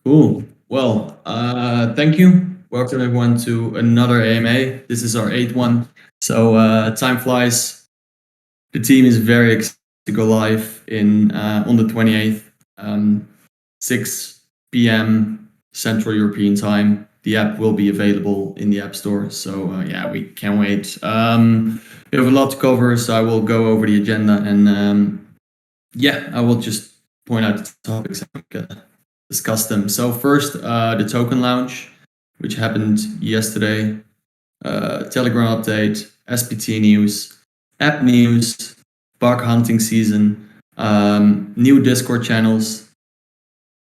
Cool. Well, thank you. Welcome everyone to another AMA. This is our eighth one. So time flies. The team is very excited to go live in on the 28th, 6 p.m. Central European time. The app will be available in the App Store. So yeah, we can't wait. We have a lot to cover, so I will go over the agenda and yeah, I will just point out the topics and we can discuss them. So first, the token launch, which happened yesterday, Telegram update, SPT news, app news, bug hunting season, new Discord channels,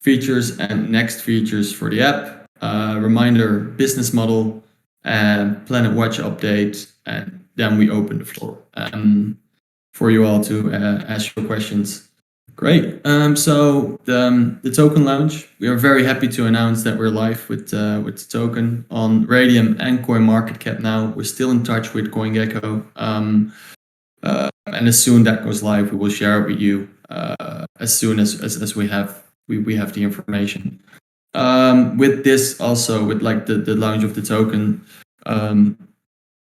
features and next features for the app, reminder, business model, and Planet Watch update, and then we open the floor for you all to ask your questions. Great. So the token launch, we are very happy to announce that we're live with the token on Radium and CoinMarketCap now. We're still in touch with CoinGecko, and as soon that goes live, we will share it with you as soon as we have the information. With this also, with like the launch of the token,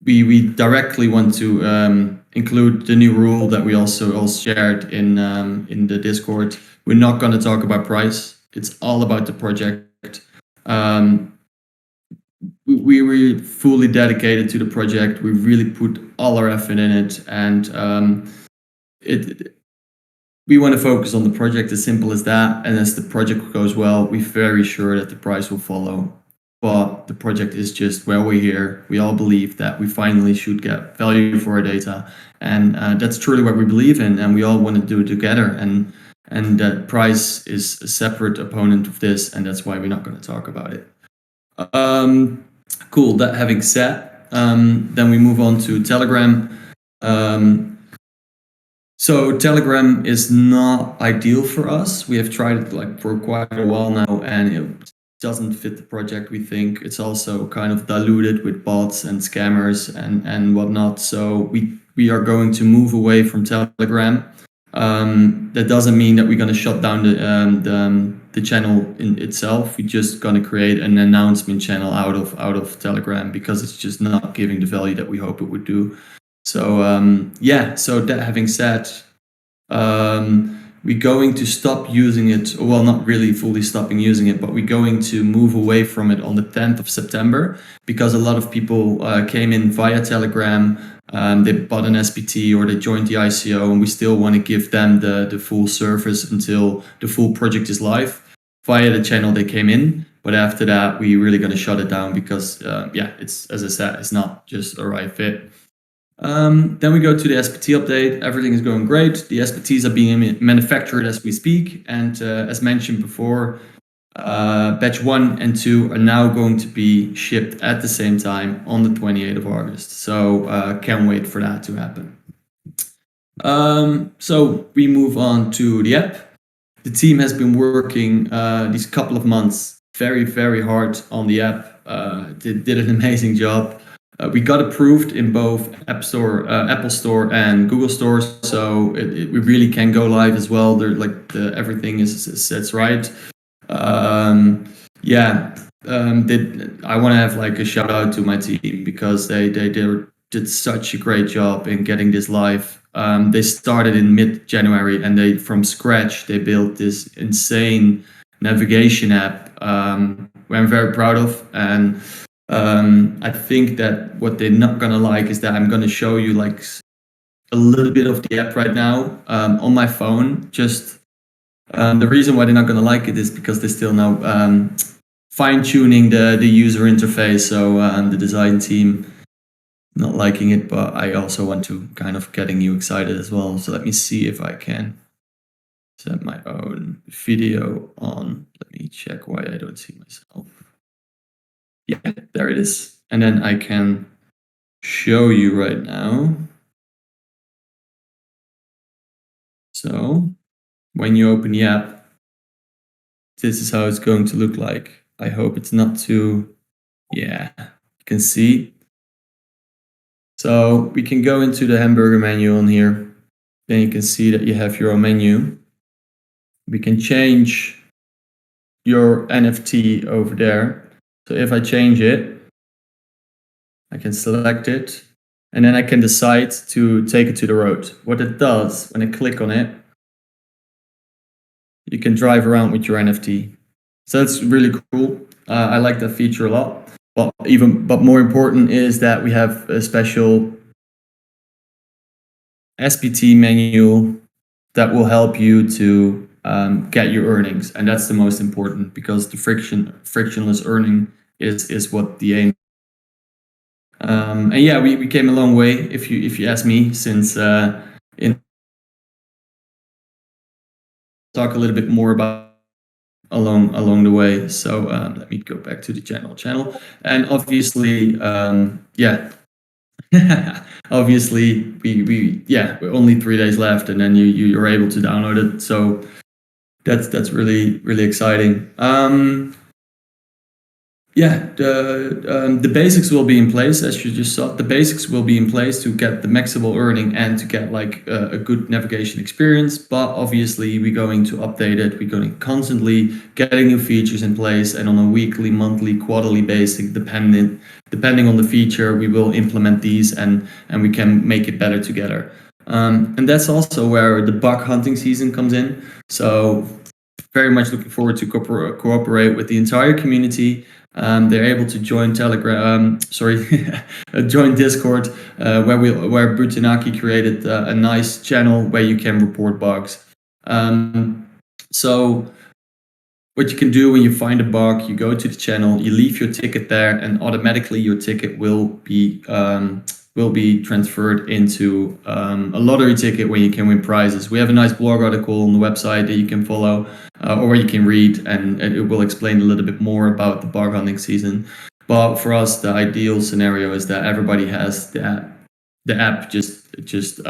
we directly want to include the new rule that we also shared in the Discord. We're not going to talk about price. It's all about the project. We were fully dedicated to the project. We really put all our effort in it, and we want to focus on the project, as simple as that. And as the project goes well, we're very sure that the price will follow. But the project is just where we're here. We all believe that we finally should get value for our data, and that's truly what we believe in, and we all want to do it together. And that price is a separate opponent of this, and that's why we're not going to talk about it. Cool. That having said, then we move on to Telegram. So Telegram is not ideal for us. We have tried it like for quite a while now, and it doesn't fit the project. We think it's also kind of diluted with bots and scammers and whatnot. So we are going to move away from Telegram. That doesn't mean that we're going to shut down the channel in itself. We're just going to create an announcement channel out of Telegram because it's just not giving the value that we hope it would do. So yeah, so that having said, we're going to stop using it. Well, not really fully stopping using it, but we're going to move away from it on the 10th of September because a lot of people came in via Telegram. They bought an SPT or they joined the ICO, and we still want to give them the full service until the full project is live via the channel they came in. But after that, we're really going to shut it down because, yeah, it's, as I said, it's not just a right fit. Then we go to the SPT update. Everything is going great. The SPTs are being manufactured as we speak. And as mentioned before, batch 1 and 2 are now going to be shipped at the same time on the 28th of August. So can't wait for that to happen. So we move on to the app. The team has been working these couple of months very, very hard on the app. They did an amazing job. We got approved in both App Store, Apple Store and Google Store, so we really can go live as well. They're like everything is right. Yeah, I want to have like a shout out to my team because they did such a great job in getting this live. They started in mid-January and they from scratch they built this insane navigation app, where I'm very proud of. And I think that what they're not gonna like is that I'm gonna show you like a little bit of the app right now on my phone. Just the reason why they're not gonna like it is because they're still now fine-tuning the user interface. So the design team not liking it, but I also want to kind of getting you excited as well. So let me see if I can set my own video on. Let me check why I don't see myself. Yeah, there it is. And then I can show you right now. So when you open the app, this is how it's going to look like. I hope it's not too, yeah, you can see. So we can go into the hamburger menu on here. Then you can see that you have your own menu. We can change your NFT over there. So if I change it, I can select it, and then I can decide to take it to the road. What it does, when I click on it, you can drive around with your NFT. So that's really cool. I like that feature a lot. But more important is that we have a special SPT menu that will help you to get your earnings, and that's the most important, because the frictionless earning is what the aim. And yeah, we came a long way, if you ask me, since in talk a little bit more about along the way. So let me go back to the channel, and obviously, yeah. Obviously, we're only 3 days left, and then you're able to download it. So that's really exciting. Yeah, the basics will be in place, as you just saw. The basics will be in place to get the maximum earning and to get like a good navigation experience. But obviously, we're going to update it. We're going to constantly getting new features in place, and on a weekly, monthly, quarterly basis, depending on the feature, we will implement these, and we can make it better together. And that's also where the bug hunting season comes in. So very much looking forward to cooperate with the entire community. They're able to join Telegram, join Discord, where Butanaki created a nice channel where you can report bugs. So what you can do when you find a bug, you go to the channel, you leave your ticket there, and automatically your ticket will be transferred into a lottery ticket where you can win prizes. We have a nice blog article on the website that you can follow, or you can read, and it will explain a little bit more about the bug hunting season. But for us, the ideal scenario is that everybody has the app just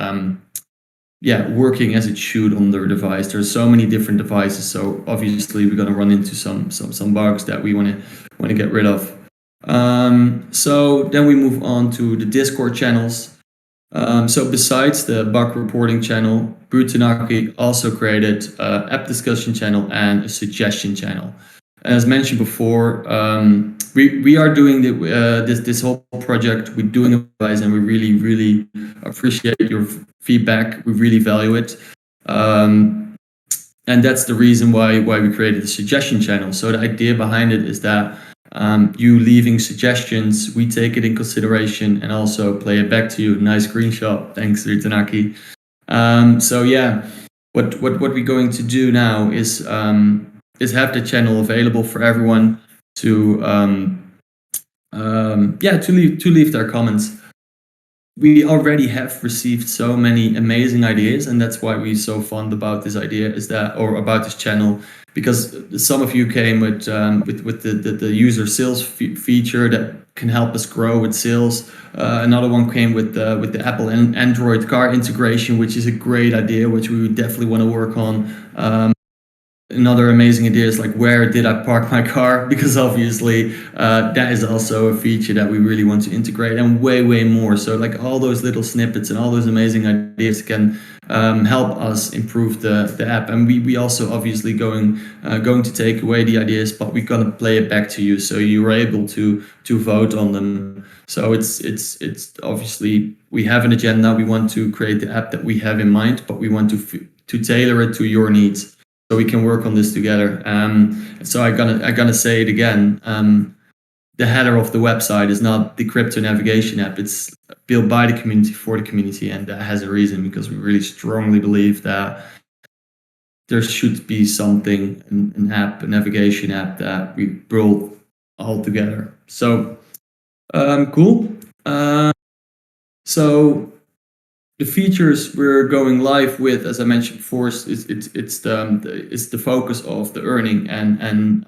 working as it should on their device. There's so many different devices, so obviously we're going to run into some bugs that we want to get rid of. So then we move on to the Discord channels. So besides the bug reporting channel, Butanaki also created an app discussion channel and a suggestion channel. As mentioned before, we are doing this whole project. We're doing it, guys, and we really appreciate your feedback. We really value it, and that's the reason why we created the suggestion channel. So the idea behind it is that you leaving suggestions, we take it in consideration and also play it back to you. Nice screenshot, thanks, Ritanaki. So yeah, what we're going to do now is have the channel available for everyone to leave their comments. We already have received so many amazing ideas, and that's why we're so fond about this idea, about this channel, because some of you came with the user sales feature that can help us grow with sales. Another one came with the Apple and Android car integration, which is a great idea, which we would definitely want to work on. Another amazing idea is like, where did I park my car? Because obviously that is also a feature that we really want to integrate, and way more. So like all those little snippets and all those amazing ideas can help us improve the app. And we also obviously going to take away the ideas, but we're gonna play it back to you, so you're able to vote on them. So it's obviously, we have an agenda. We want to create the app that we have in mind, but we want to tailor it to your needs, so we can work on this together. So I'm gonna say it again. The header of the website is not the crypto navigation app. It's built by the community for the community, and that has a reason, because we really strongly believe that there should be something, an app, a navigation app that we build all together. So cool. So the features we're going live with, as I mentioned before, it's the focus of the earning and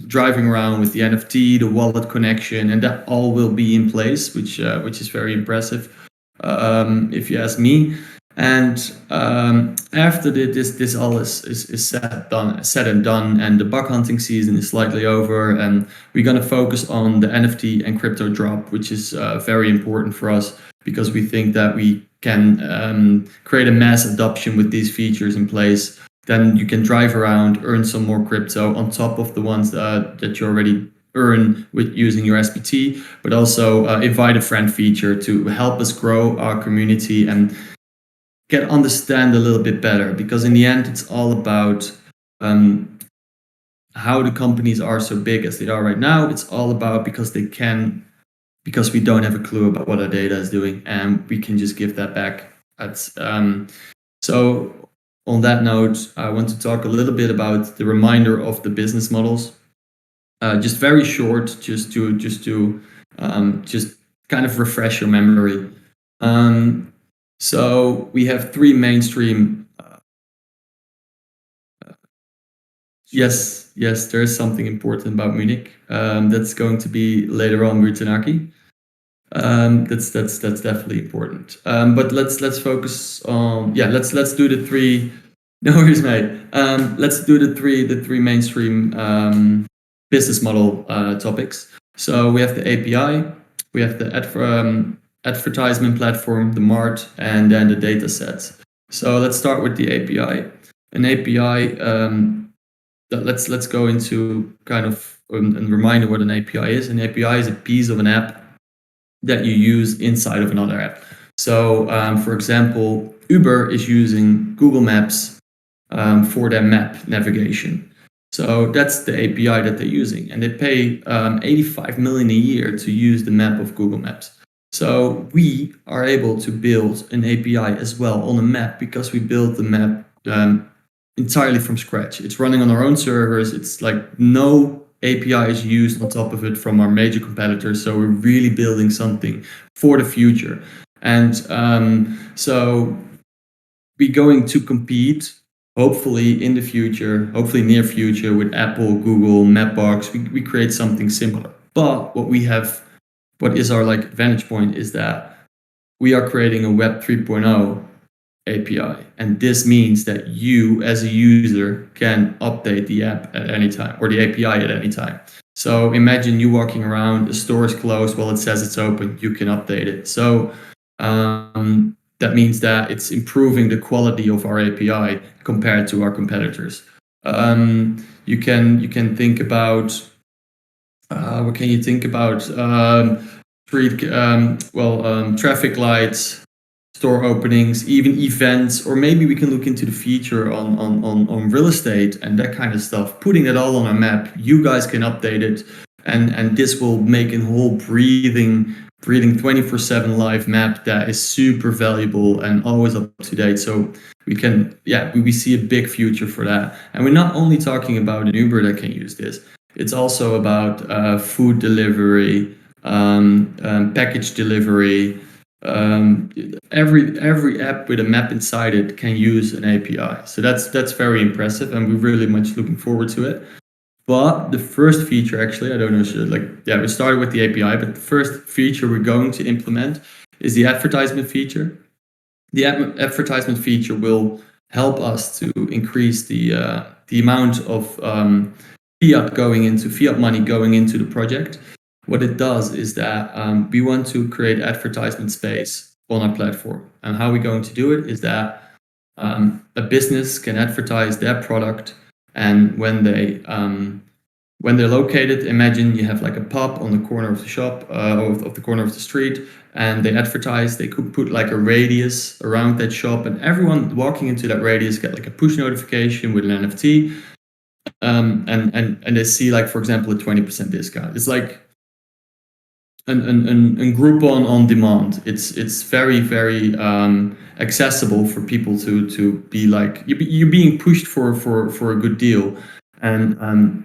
driving around with the NFT, the wallet connection, and that all will be in place, which is very impressive, if you ask me. And after this all is said and done, and the bug hunting season is slightly over, and we're gonna focus on the NFT and crypto drop, which is very important for us, because we think that we can create a mass adoption with these features in place then you can drive around, earn some more crypto on top of the ones that you already earn with using your SPT, but also invite a friend feature to help us grow our community and understand a little bit better, because in the end it's all about how the companies are so big as they are right now. It's all about because we don't have a clue about what our data is doing, and we can just give that back. So on that note, I want to talk a little bit about the reminder of the business models. Just very short, just to kind of refresh your memory. So we have three mainstream. Yes, there is something important about Munich. That's going to be later on, Rutanaki. That's definitely important. But let's focus on let's do the three. No worries, mate. Let's do the three mainstream business model topics. So we have the API, we have the advertisement platform, the Mart, and then the data sets. So let's start with the API. An API. Let's go into kind of a reminder what an API is. An API is a piece of an app that you use inside of another app. So, for example, Uber is using Google Maps for their map navigation. So that's the API that they're using, and they pay 85 million a year to use the map of Google Maps. So we are able to build an API as well on a map, because we built the map entirely from scratch. It's running on our own servers. It's like no API is used on top of it from our major competitors. So we're really building something for the future. And so we're going to compete, hopefully in the future, hopefully near future, with Apple, Google, Mapbox. We create something similar. But what is our advantage point is that we are creating a Web 3.0 API, and this means that you as a user can update the app at any time, or the API at any time. So imagine you walking around, the store is closed, well, it says it's open, you can update it. So that means that it's improving the quality of our API compared to our competitors. You can think about what can you think about? Traffic lights, store openings, even events, or maybe we can look into the feature on real estate and that kind of stuff. Putting it all on a map, you guys can update it, and this will make a whole breathing 24/7 live map that is super valuable and always up to date. So we see a big future for that. And we're not only talking about an Uber that can use this. It's also about food delivery, package delivery. Every app with a map inside it can use an API. So that's very impressive, and we're really much looking forward to it. But the first feature, actually, I don't know, we started with the API, but the first feature we're going to implement is the advertisement feature. The advertisement feature will help us to increase the amount of fiat money going into the project. What it does is that we want to create advertisement space on our platform. And how we're going to do it is that a business can advertise their product, and when they're located, imagine you have like a pub on the corner of the shop, of the corner of the street, and they advertise. They could put like a radius around that shop, and everyone walking into that radius get like a push notification with an NFT, and they see, like, for example, a 20% discount. It's like a Groupon on demand. It's very accessible for people to be like, you're being pushed for a good deal. And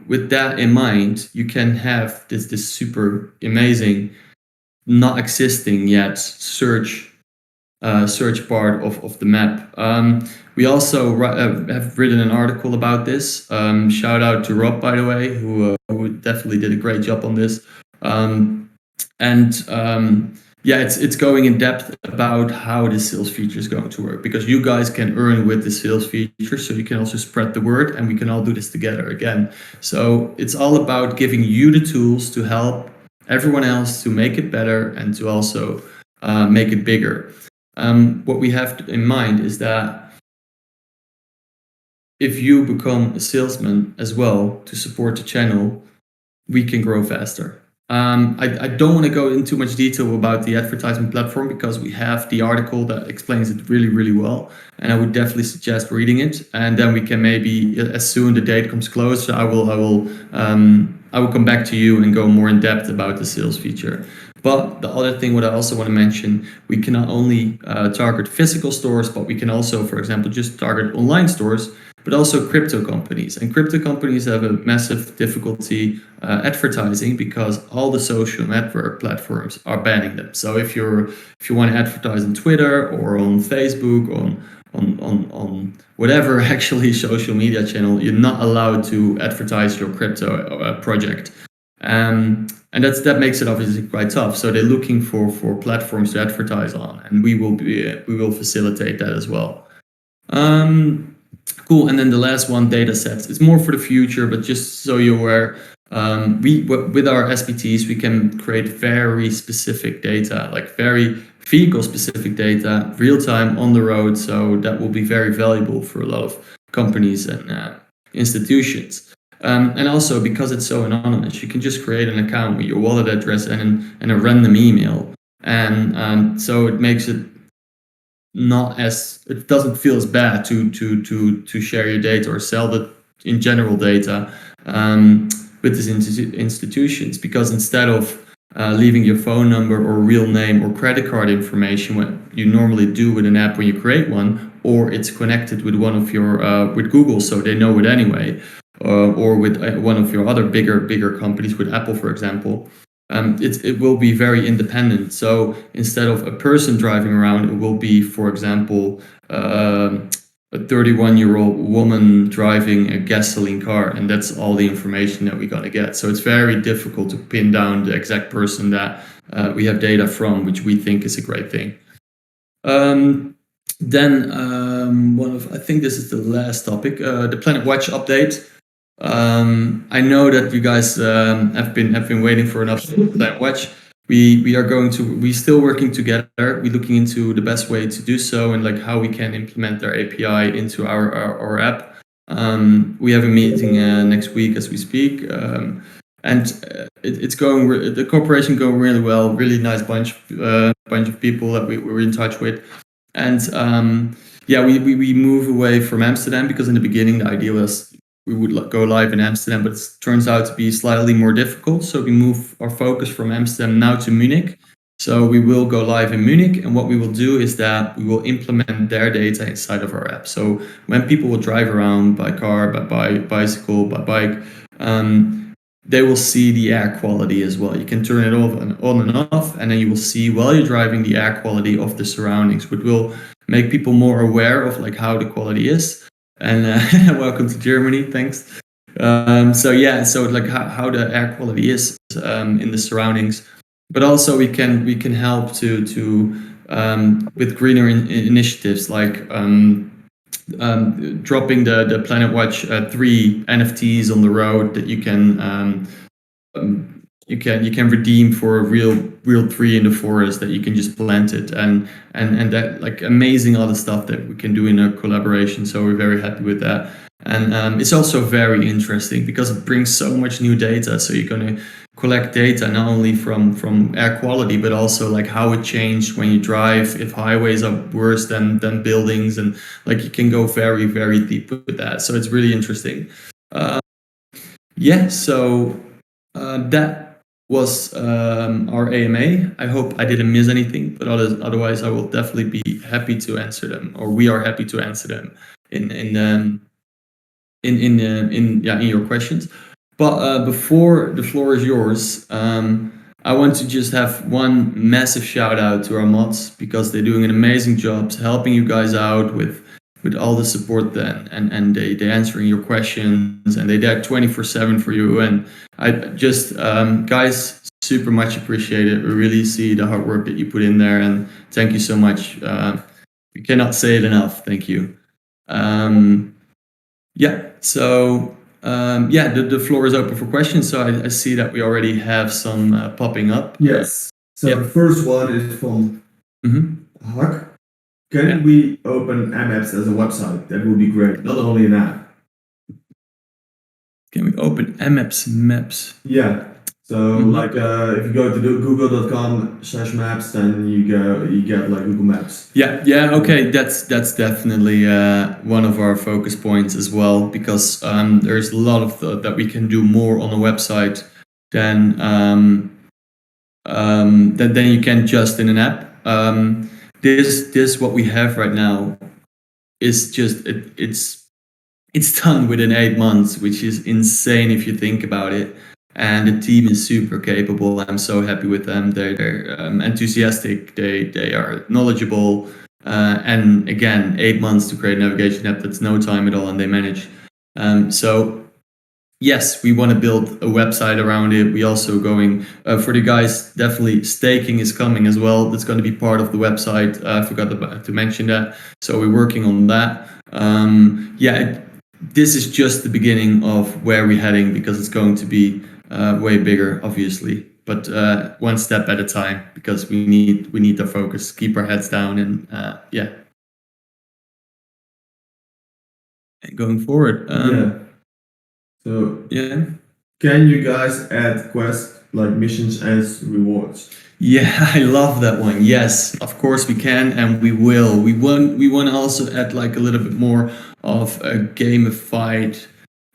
with that in mind, you can have this super amazing, not existing yet search part of the map. We also have written an article about this. Shout out to Rob, by the way, who definitely did a great job on this. It's going in depth about how this sales feature is going to work, because you guys can earn with the sales feature, so you can also spread the word, and we can all do this together again. So it's all about giving you the tools to help everyone else to make it better and to also make it bigger. What we have in mind is that if you become a salesman as well to support the channel, we can grow faster. I don't want to go into too much detail about the advertisement platform because we have the article that explains it really, really well. And I would definitely suggest reading it. And then we can maybe, as soon the date comes close, I will come back to you and go more in depth about the sales feature. But the other thing, what I also want to mention, we can not only target physical stores, but we can also, for example, just target online stores, but also crypto companies. And crypto companies have a massive difficulty advertising because all the social network platforms are banning them. So if you want to advertise on Twitter or on Facebook, on whatever actually social media channel, you're not allowed to advertise your crypto project. And that makes it obviously quite tough. So they're looking for platforms to advertise on, and we will facilitate that as well. Cool. And then the last one, data sets. It's more for the future, but just so you're aware, with our SPTs, we can create very specific data, like very vehicle specific data, real time on the road. So that will be very valuable for a lot of companies and institutions. And also because it's so anonymous, you can just create an account with your wallet address and a random email. And so it makes it it doesn't feel as bad to share your data or sell the in general data with these institutions, because instead of leaving your phone number or real name or credit card information, what you normally do with an app when you create one, or it's connected with one of your with Google, so they know it anyway, or with one of your other bigger companies, with Apple, for example. It will be very independent. So instead of a person driving around, it will be, for example, a 31-year-old woman driving a gasoline car, and that's all the information that we're going to get. So it's very difficult to pin down the exact person that we have data from, which we think is a great thing. Then I think this is the last topic, the Planet Watch update. I know that you guys have been waiting for an update of Planet Watch. We're still working together. We're looking into the best way to do so and like how we can implement their API into our app. We have a meeting next week as we speak, and it's going. The cooperation going really well. Really nice bunch of people that we're in touch with, and we move away from Amsterdam because in the beginning the idea was we would go live in Amsterdam, but it turns out to be slightly more difficult. So we move our focus from Amsterdam now to Munich. So we will go live in Munich, and what we will do is that we will implement their data inside of our app. So when people will drive around by car, by bicycle, by bike, they will see the air quality as well. You can turn it on and off, and then you will see while you're driving the air quality of the surroundings, which will make people more aware of like how the quality is. And welcome to Germany. Thanks. So like how the air quality is in the surroundings, but also we can help to with greener initiatives like dropping the Planet Watch 3 NFTs on the road that you can redeem for a real tree in the forest that you can just plant it, and that like amazing other stuff that we can do in a collaboration. So we're very happy with that. And it's also very interesting because it brings so much new data. So you're going to collect data not only from air quality, but also like how it changed when you drive, if highways are worse than buildings, and like you can go very, very deep with that. So it's really interesting. So that was our AMA. I hope I didn't miss anything, but otherwise I will definitely be happy to answer them, or we are happy to answer them in your questions. But before the floor is yours, I want to just have one massive shout out to our mods, because they're doing an amazing job helping you guys out with all the support then, and they answering your questions, and they're there 24/7 for you. And I just guys, super much appreciate it. We really see the hard work that you put in there, and thank you so much. We cannot say it enough. Thank you. The floor is open for questions. So I see that we already have some popping up. Yes. So the first one is from Huck. Can we open Maps as a website? That would be great. Not only an app. Can we open maps? Yeah. So like if you go to google.com/maps, then you get like Google Maps. Yeah, okay, that's definitely one of our focus points as well, because there's a lot of that we can do more on the website than than you can just in an app. This what we have right now is just it's done within 8 months, which is insane if you think about it. And the team is super capable. I'm so happy with them. They're enthusiastic. They are knowledgeable. And again, 8 months to create a navigation app, that's no time at all, and they manage. So yes, we want to build a website around it. We also going for the guys, definitely staking is coming as well. That's going to be part of the website. I forgot to mention that. So we're working on that. This is just the beginning of where we're heading, because it's going to be way bigger, obviously. But one step at a time, because we need to focus, keep our heads down, and And going forward. So can you guys add quests like missions as rewards? Yeah, I love that one. Yes, of course we can, and we will. We want to also add like a little bit more of a gamified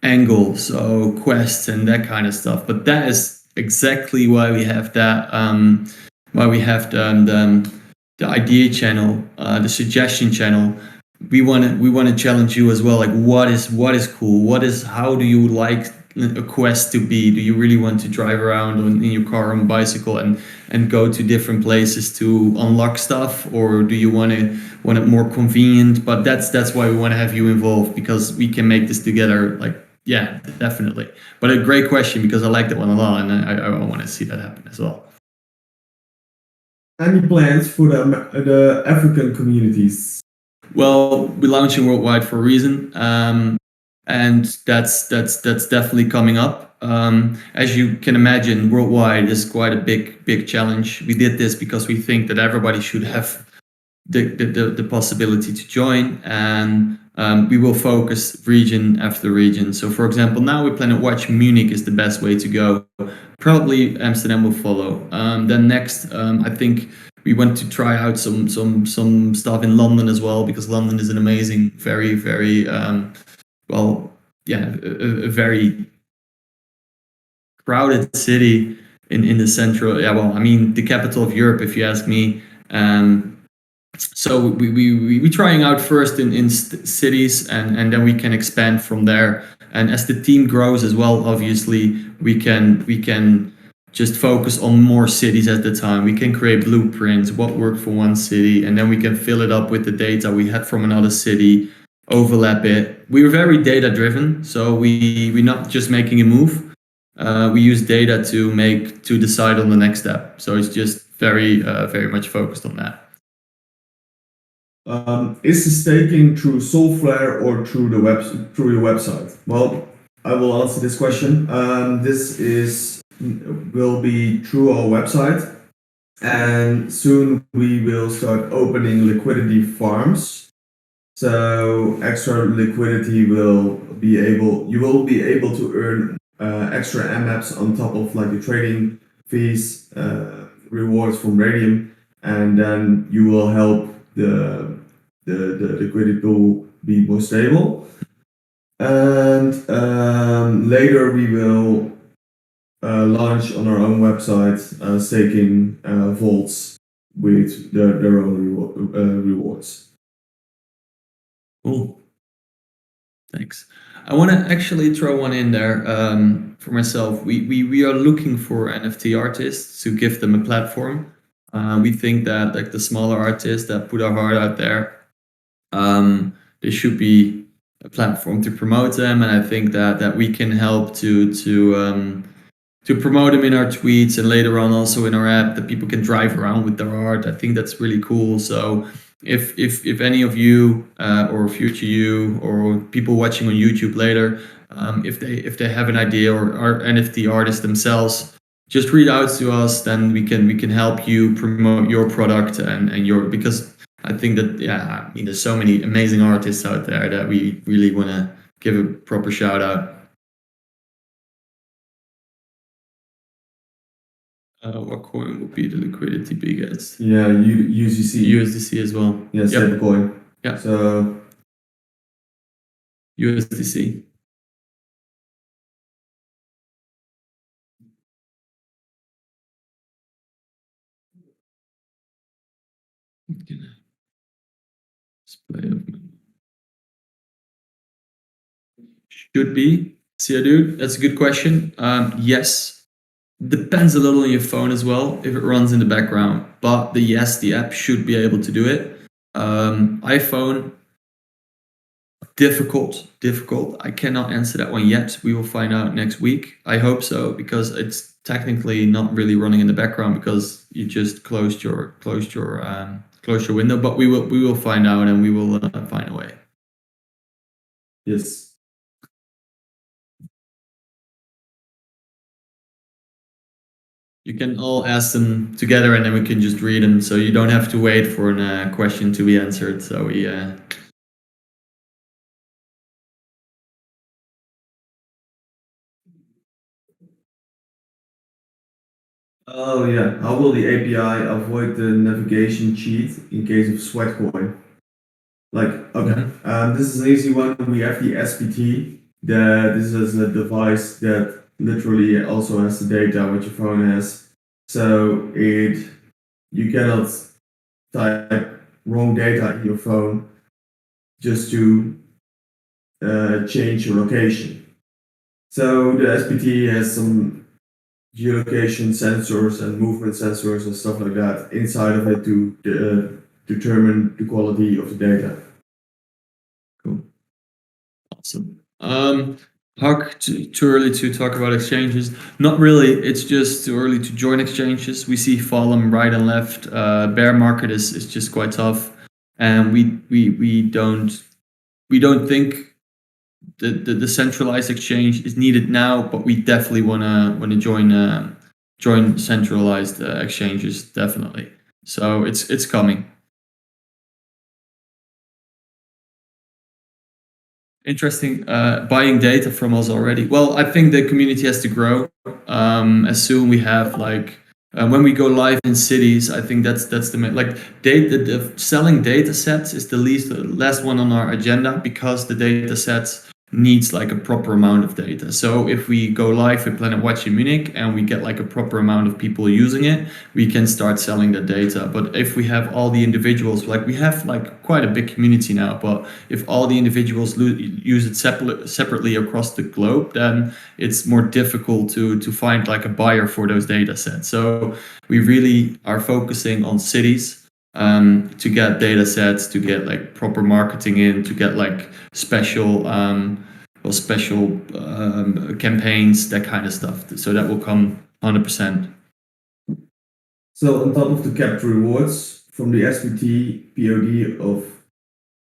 angle, so quests and that kind of stuff. But that is exactly why we have that. Why we have the idea channel, the suggestion channel. We want to challenge you as well. Like, what is cool? How do you like a quest to be? Do you really want to drive around in your car on bicycle and go to different places to unlock stuff, or do you want it more convenient? But that's why we want to have you involved, because we can make this together. Like, yeah, definitely. But a great question, because I like that one a lot, and I want to see that happen as well. Any plans for the African communities? Well, we're launching worldwide for a reason, and that's definitely coming up. As you can imagine, worldwide is quite a big challenge. We did this because we think that everybody should have the possibility to join, and we will focus region after region. So, for example, now we plan to watch Munich is the best way to go. Probably Amsterdam will follow. Then next, I think we want to try out some stuff in London as well, because London is an amazing, very a very crowded city in the central. Yeah, well, I mean, the capital of Europe, if you ask me. So we trying out first in cities, and then we can expand from there. And as the team grows as well, obviously we can just focus on more cities at the time. We can create blueprints, what worked for one city, and then we can fill it up with the data we had from another city, overlap it. We're very data driven, so we're not just making a move. We use data to decide on the next step. So it's just very much focused on that. Is the staking through Soulflare or through your website? Well, I will answer this question. This will be through our website, and soon we will start opening liquidity farms. So extra liquidity you will be able to earn extra MAPs on top of like the trading fees, rewards from Radium, and then you will help the liquidity pool be more stable. And later we will launch on our own website staking vaults with their own rewards. Cool. Thanks. I want to actually throw one in there for myself. We are looking for NFT artists to give them a platform. We think that like the smaller artists that put our heart out there, there should be a platform to promote them, and I think that we can help to promote them in our tweets, and later on also in our app, that people can drive around with their art. I think that's really cool. So if any of you or future you or people watching on YouTube later, if they have an idea or are NFT artists themselves, just reach out to us. Then we can help you promote your product and your, because I think that I mean, there's so many amazing artists out there that we really want to give a proper shout out. What coin would be the liquidity biggest? Yeah, USDC. USDC as well. Yeah, Yep. stablecoin. Yeah. So USDC. Display of should be. See, dude, that's a good question. Yes. Depends a little on your phone as well if it runs in the background. But the app should be able to do it. iPhone, difficult. I cannot answer that one yet. We will find out next week. I hope so because it's technically not really running in the background because you just closed your window. But we will find out and we will find a way. yes. You can all ask them together and then we can just read them. So you don't have to wait for a question to be answered. So we. Oh yeah. How will the API avoid the navigation cheat in case of Sweatcoin? Like, okay, this is an easy one. We have the SPT. This is a device that literally also has the data what your phone has. So you cannot type wrong data in your phone just to change your location. So the SPT has some geolocation sensors and movement sensors and stuff like that inside of it to determine the quality of the data. Cool. Awesome. Huck, too early to talk about exchanges? Not really. It's just too early to join exchanges. We see volume right and left. Bear market is just quite tough, and we don't think the centralized exchange is needed now. But we definitely wanna join centralized exchanges definitely. So it's coming. Interesting. Buying data from us already. Well, I think the community has to grow. As soon we have when we go live in cities, I think that's the data. The selling data sets is the last one on our agenda because the data sets needs like a proper amount of data. So if we go live with Planet Watch in Munich and we get like a proper amount of people using it, we can start selling the data. But if we have all the individuals, like we have like quite a big community now, but if all the individuals use it separately across the globe, then it's more difficult to find like a buyer for those data sets. So we really are focusing on cities to get data sets, to get like proper marketing in, to get like special campaigns, that kind of stuff. So that will come 100%. So on top of the capped rewards from the SPT POD of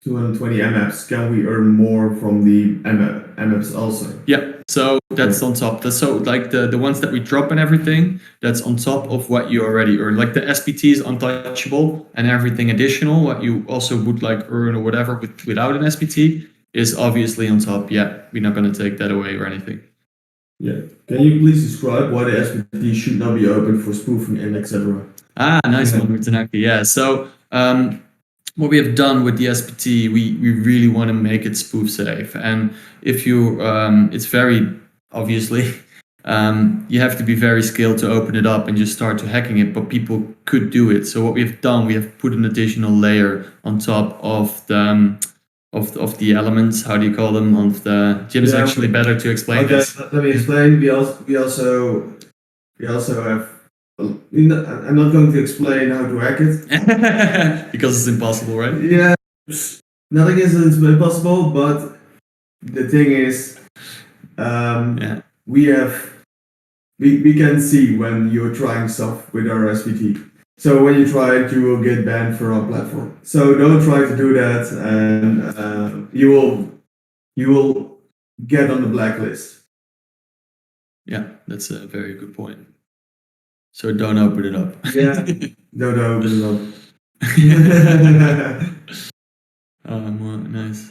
220 MAPs, can we earn more from the MAPs also? Yeah, so that's on top. So like the ones that we drop and everything, that's on top of what you already earn. Like the SPT is untouchable, and everything additional, what you also would like earn or whatever without an SPT is obviously on top. Yeah, we're not going to take that away or anything. Yeah. Can you please describe why the SPT should not be open for spoofing and etc.? Nice one, Tanaki. Yeah. So what we have done with the SPT, we really want to make it spoof safe. And if you, it's very obviously, you have to be very skilled to open it up and just start to hacking it, but people could do it. So what we've done, we have put an additional layer on top of the of the elements. How do you call them? Of the Jim is actually better to explain. Okay, this. let me explain. We also have. I'm not going to explain how to hack it because it's impossible, right? Yeah, nothing is impossible, but the thing is, we can see when you're trying stuff with our SPT. So when you try it, you will get banned from our platform. So don't try to do that, and you will get on the blacklist. Yeah, that's a very good point. So don't open it up. Yeah, don't open it up. Nice.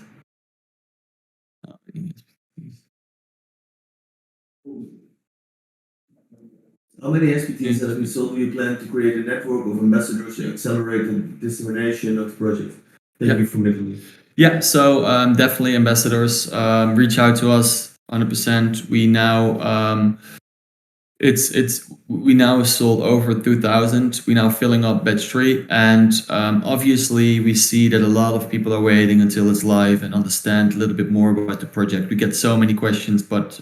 How many SPTs have we sold? Do you plan to create a network of ambassadors to accelerate the dissemination of the project? Thank you for making. Yeah, so definitely ambassadors reach out to us 100%. We now we now sold over 2,000. We now filling up batch 3, and obviously we see that a lot of people are waiting until it's live and understand a little bit more about the project. We get so many questions, but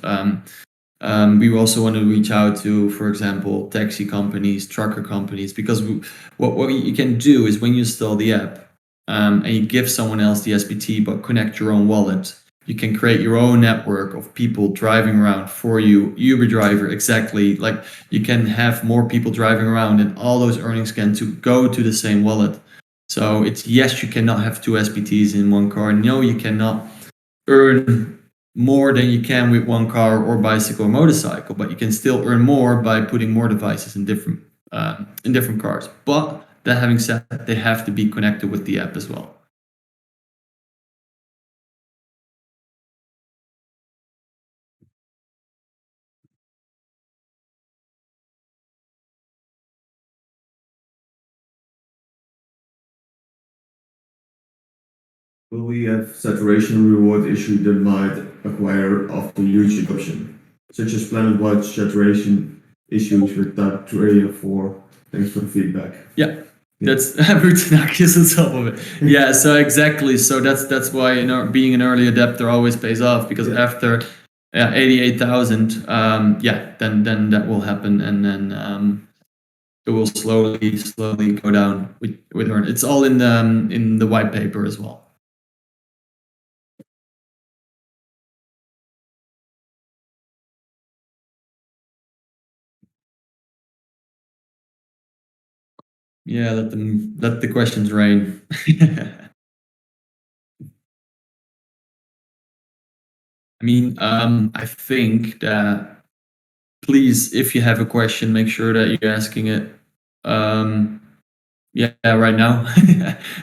we also want to reach out to, for example, taxi companies, trucker companies, because what you can do is when you install the app and you give someone else the SPT, but connect your own wallet, you can create your own network of people driving around for you, Uber driver, exactly. Like you can have more people driving around, and all those earnings can to go to the same wallet. So it's yes, you cannot have two SPTs in one car. No, you cannot earn more than you can with one car or bicycle or motorcycle, but you can still earn more by putting more devices in different cars. But that having said, they have to be connected with the app as well. Will we have saturation reward issue that might acquire after huge adoption, such as planet-wide saturation issues with type 3 or 4? Thanks for the feedback. Yeah. That's Rutinaki is on top of it. Yeah, so exactly. So that's why being an early adapter always pays off, because after 88,000, then that will happen, and then it will slowly go down with earn. It's all in the white paper as well. Yeah, let the questions rain. I mean, I think that please, if you have a question, make sure that you're asking it. Yeah, right now,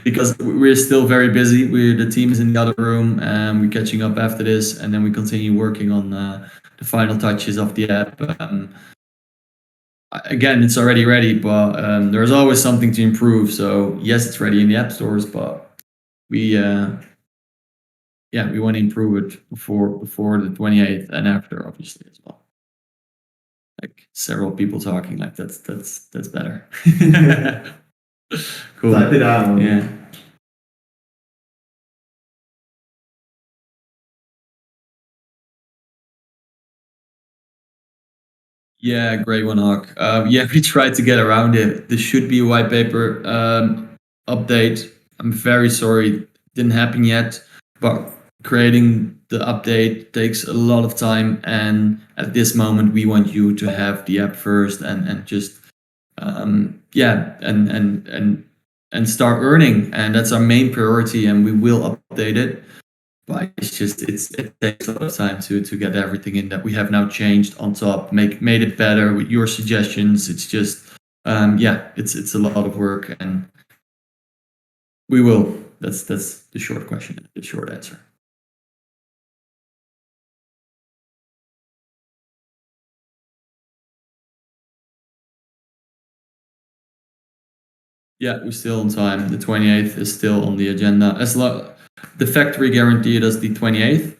because we're still very busy. The team is in the other room, and we're catching up after this, and then we continue working on the final touches of the app. Again, it's already ready, but there's always something to improve. So yes, it's ready in the app stores, but we we want to improve it before the 28th and after, obviously, as well. Like several people talking, like that's better. Cool. Type it out. Yeah. Yeah, great one, Hawk. Yeah, we tried to get around it. There should be a white paper update. I'm very sorry, didn't happen yet, but creating the update takes a lot of time. And at this moment, we want you to have the app first and just and start earning. And that's our main priority, and we will update it. But it takes a lot of time to get everything in that we have now changed on top, made it better with your suggestions. It's just it's a lot of work, and we will. That's the short question, the short answer. Yeah, we're still on time. The 28th is still on the agenda. The factory guaranteed us the 28th.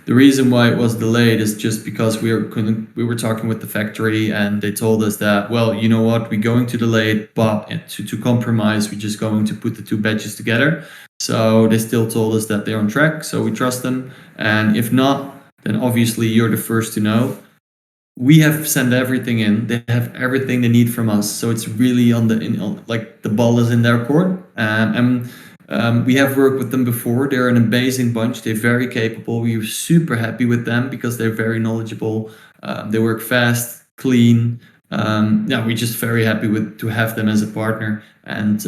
The reason why it was delayed is just because we were talking with the factory, and they told us that, well, you know what, we're going to delay it, but to compromise, we're just going to put the two batches together. So they still told us that they're on track, so we trust them. And if not, then obviously you're the first to know. We have sent everything in. They have everything they need from us. So it's really like the ball is in their court. We have worked with them before. They're an amazing bunch. They're very capable. We're super happy with them because they're very knowledgeable. They work fast, clean. We're just very happy to have them as a partner. And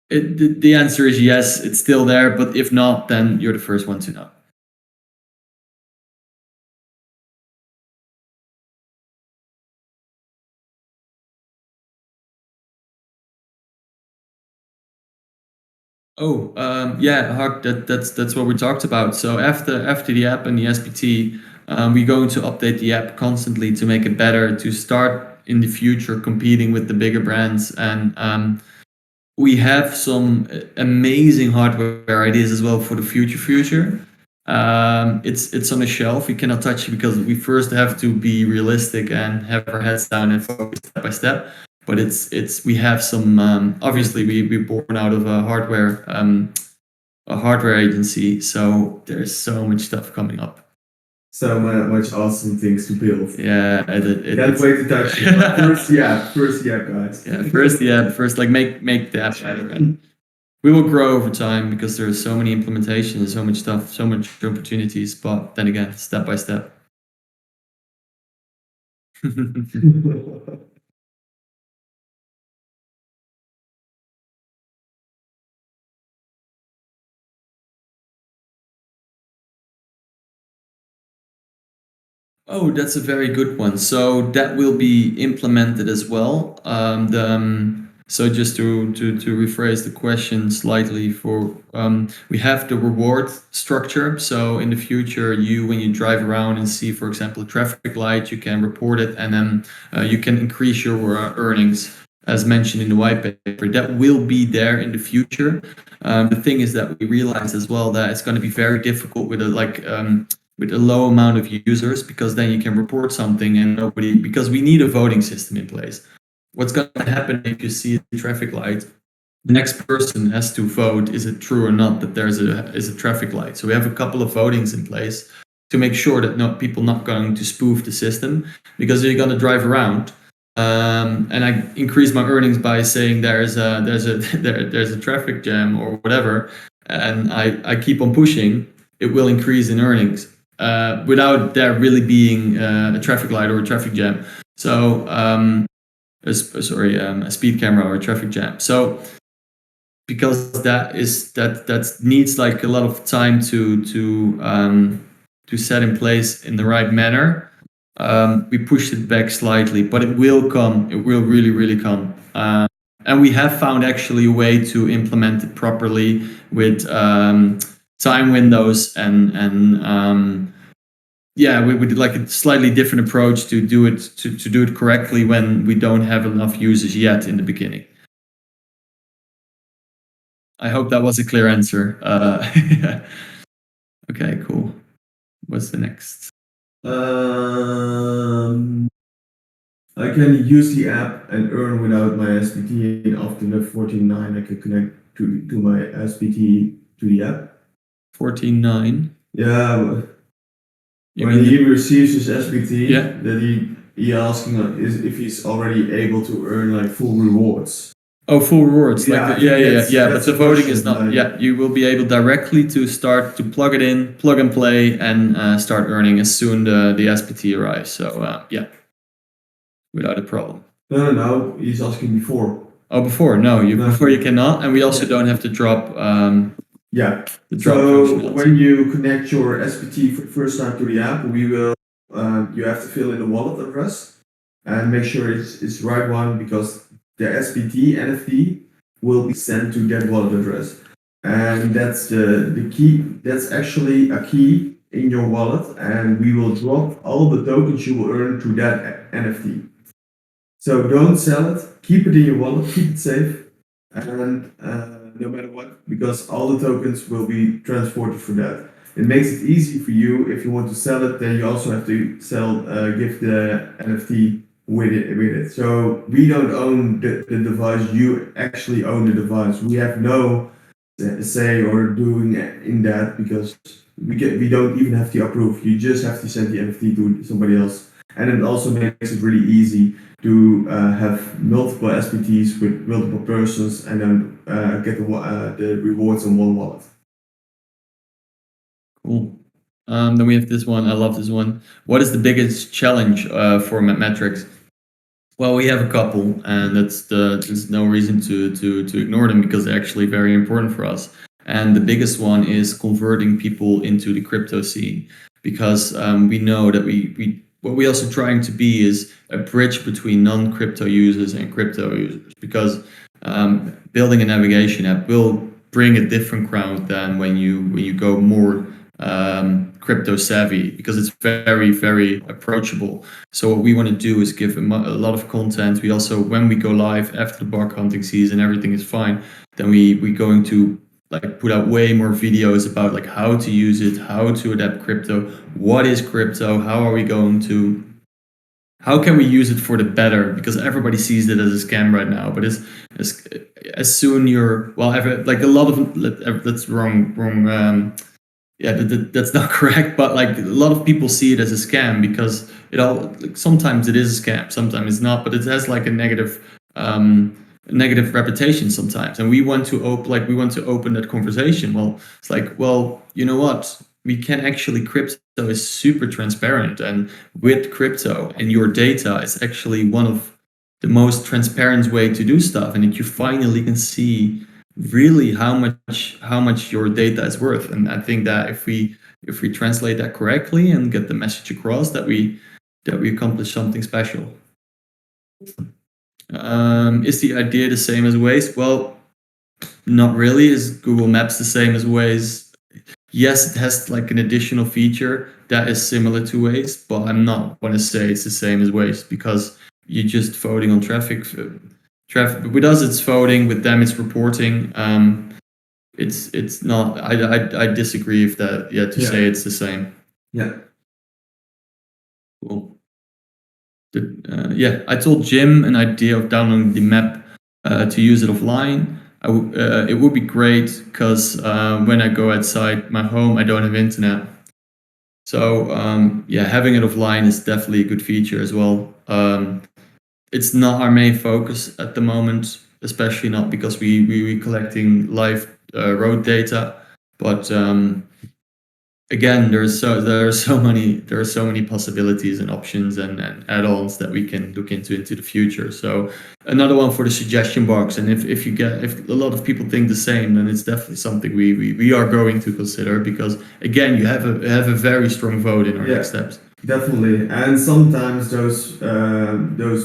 the answer is yes, it's still there. But if not, then you're the first one to know. Oh, yeah, Huck, that's what we talked about. So after the app and the SPT, We're going to update the app constantly to make it better, to start in the future competing with the bigger brands. And we have some amazing hardware ideas as well for the future. It's on the shelf. We cannot touch it because we first have to be realistic and have our heads down and focus step by step. But we have some. Obviously, we're born out of a hardware agency, so there's so much stuff coming up. So much awesome things to build. Yeah, can't wait to touch it. First the app, guys. Yeah, first the app. First, like make the app better. And we will grow over time because there's so many implementations, so much stuff, so much opportunities. But then again, step by step. Oh, that's a very good one. So that will be implemented as well. So just to rephrase the question slightly, we have the reward structure. So in the future, when you drive around and see, for example, a traffic light, you can report it, and then you can increase your earnings, as mentioned in the white paper. That will be there in the future. The thing is that we realize as well that it's going to be very difficult with a low amount of users, because then you can report something and because we need a voting system in place. What's going to happen if you see a traffic light? The next person has to vote, is it true or not that there's a traffic light? So we have a couple of votings in place to make sure that people not going to spoof the system, because you're going to drive around and I increase my earnings by saying there's a traffic jam or whatever, and I keep on pushing, it will increase in earnings without there really being a traffic light or a traffic jam. So a speed camera or a traffic jam. So because that needs like a lot of time to set in place in the right manner, we pushed it back slightly, but it will come. It will really come. And we have found actually a way to implement it properly with time windows and we did like a slightly different approach to do it correctly when we don't have enough users yet in the beginning. I hope that was a clear answer. Okay, cool. What's the next? I can use the app and earn without my SPT, and after the 14.9 I can connect to my SPT to the app. 14.9? Yeah. When he receives his SPT, that he asking if he's already able to earn like full rewards. Oh, full rewards. Yeah, but the voting is not. You will be able directly to start to plug it in, plug and play, and start earning as soon the SPT arrives. So without a problem. No. He's asking before. Oh, before? No, before you cannot, and we also don't have to drop. So when you connect your SPT for the first time to the app, we will. You have to fill in the wallet address and make sure it's the right one, because the SPT NFT will be sent to that wallet address, and that's the key. That's actually a key in your wallet, and we will drop all the tokens you will earn to that NFT. So don't sell it. Keep it in your wallet. Keep it safe, and no matter what, because all the tokens will be transported for that. It makes it easy for you. If you want to sell it, then you also have to give the NFT with it. So we don't own the device. You actually own the device. We have no say or doing in that, because we don't even have to approve. You just have to send the NFT to somebody else, and it also makes it really easy to have multiple SPTs with multiple persons, and then get the rewards in one wallet. Cool. Then we have this one. I love this one. What is the biggest challenge for MapMetrics? Well, we have a couple, and there's no reason to ignore them, because they're actually very important for us. And the biggest one is converting people into the crypto scene, because we know that what we're also trying to be is a bridge between non-crypto users and crypto users, because building a navigation app will bring a different crowd than when you go more crypto savvy because it's very, very approachable. So what we want to do is give a lot of content. We also, when we go live after the bug hunting season, everything is fine. Then we're going to like put out way more videos about like how to use it, how to adapt crypto, what is crypto, how can we use it for the better? Because everybody sees it as a scam right now. But as soon like a lot of that's wrong. That's not correct. But like a lot of people see it as a scam because sometimes it is a scam, sometimes it's not. But it has like a negative reputation sometimes, and we want to open that conversation. Well, it's like, well, you know what? We can actually, crypto is super transparent, and with crypto and your data is actually one of the most transparent way to do stuff, and that you finally can see really how much your data is worth. And I think that if we translate that correctly and get the message across, that we accomplish something special. Is the idea the same as Waze? Well, not really. Is Google Maps the same as Waze? Yes, it has like an additional feature that is similar to Waze, but I'm not going to say it's the same as Waze because you're just voting on traffic. With us, it's voting. With them, it's reporting. It's not. I disagree with that. Yeah, to say it's the same. Yeah. Cool. I told Jim an idea of downloading the map to use it offline. It would be great because when I go outside my home, I don't have internet. So having it offline is definitely a good feature as well. It's not our main focus at the moment, especially not because we're collecting live road data, but again, there are so many possibilities and options and add-ons that we can look into the future. So another one for the suggestion box. And if a lot of people think the same, then it's definitely something we are going to consider, because again, you have a very strong vote in our next steps. Definitely, and sometimes those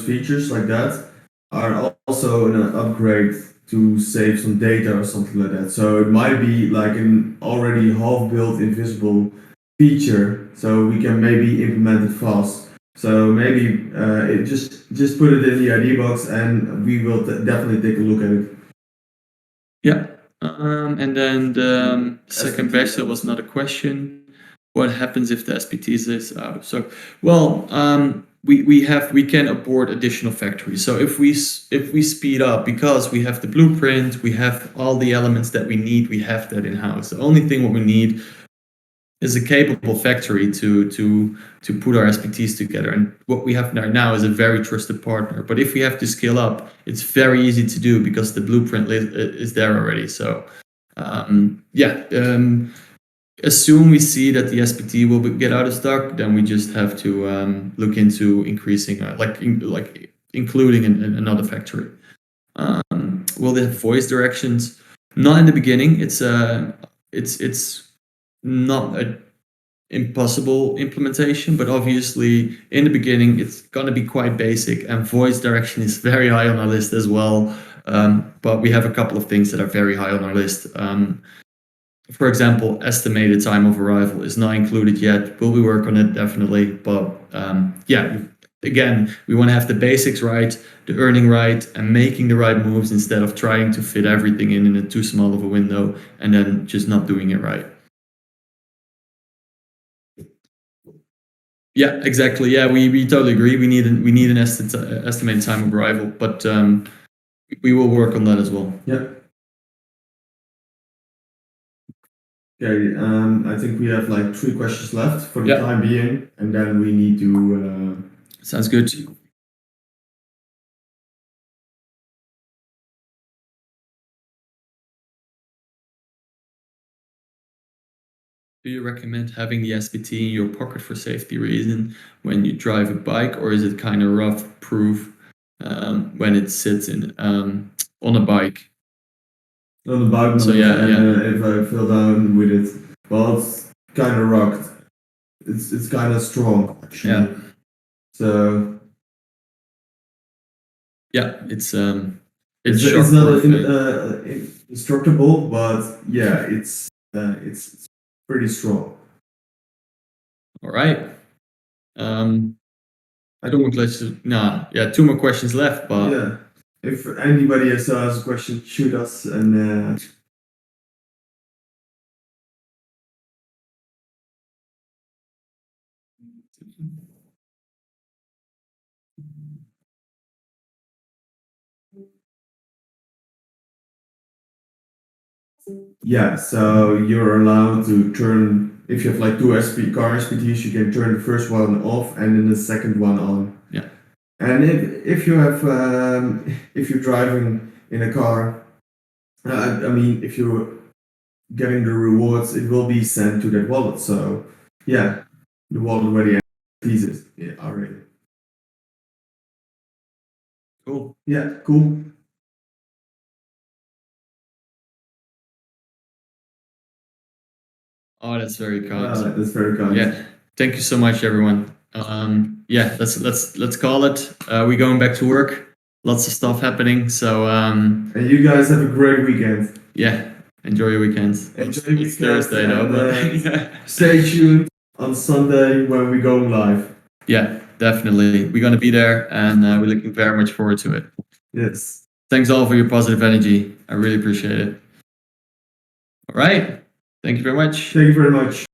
features like that are also an upgrade to save some data or something like that. So it might be like an already half-built invisible feature, so we can maybe implement it fast. So maybe it just put it in the ID box, and we will definitely take a look at it. Yeah, and then the second batch, there was another question. What happens if the SPT is out? So, well, we can abort additional factories. So if we speed up, because we have the blueprint, we have all the elements that we need, we have that in house. The only thing what we need is a capable factory to put our SPTs together. And what we have now is a very trusted partner. But if we have to scale up, it's very easy to do because the blueprint is there already. So as soon we see that the SPT will get out of stock, then we just have to look into increasing, including another factory. Will they have voice directions? Not in the beginning. It's not an impossible implementation, but obviously in the beginning it's going to be quite basic, and voice direction is very high on our list as well. But we have a couple of things that are very high on our list. For example, estimated time of arrival is not included yet. Will we work on it? Definitely. But again, we want to have the basics right, the earning right, and making the right moves instead of trying to fit everything in a too small of a window and then just not doing it right. Yeah, exactly. Yeah, we totally agree. We need an estimated time of arrival, but we will work on that as well. Yeah. Okay, I think we have like 3 questions left for the time being, and then we need to. Sounds good. Do you recommend having the SPT in your pocket for safety reason when you drive a bike, or is it kind of rough proof when it sits on a bike? On the bike, so if I fell down with it, well, it's kind of rocked. It's kind of strong actually. Yeah. So yeah, it's not indestructible, but yeah, it's pretty strong. All right. I don't want to. Two more questions left, but Yeah. If anybody has a question, shoot us and. Yeah, so you're allowed to turn, if you have like two car SPTs, you can turn the first one off and then the second one on. Yeah. And if you have, if you're driving in a car, I mean, if you're getting the rewards, it will be sent to that wallet. So yeah, the wallet already sees it. Yeah, already. Cool. Yeah, cool. Oh, that's very kind. That's very kind. Yeah. Thank you so much, everyone. Yeah, let's call it. We're going back to work. Lots of stuff happening. So And you guys have a great weekend. yeah, enjoy your weekend. Enjoy your It's Thursday though, but stay tuned on Sunday when we go live. yeah, definitely. We're gonna be there, and we're looking very much forward to it. Yes. Thanks all for your positive energy. I really appreciate it. All right. Thank you very much. Thank you very much.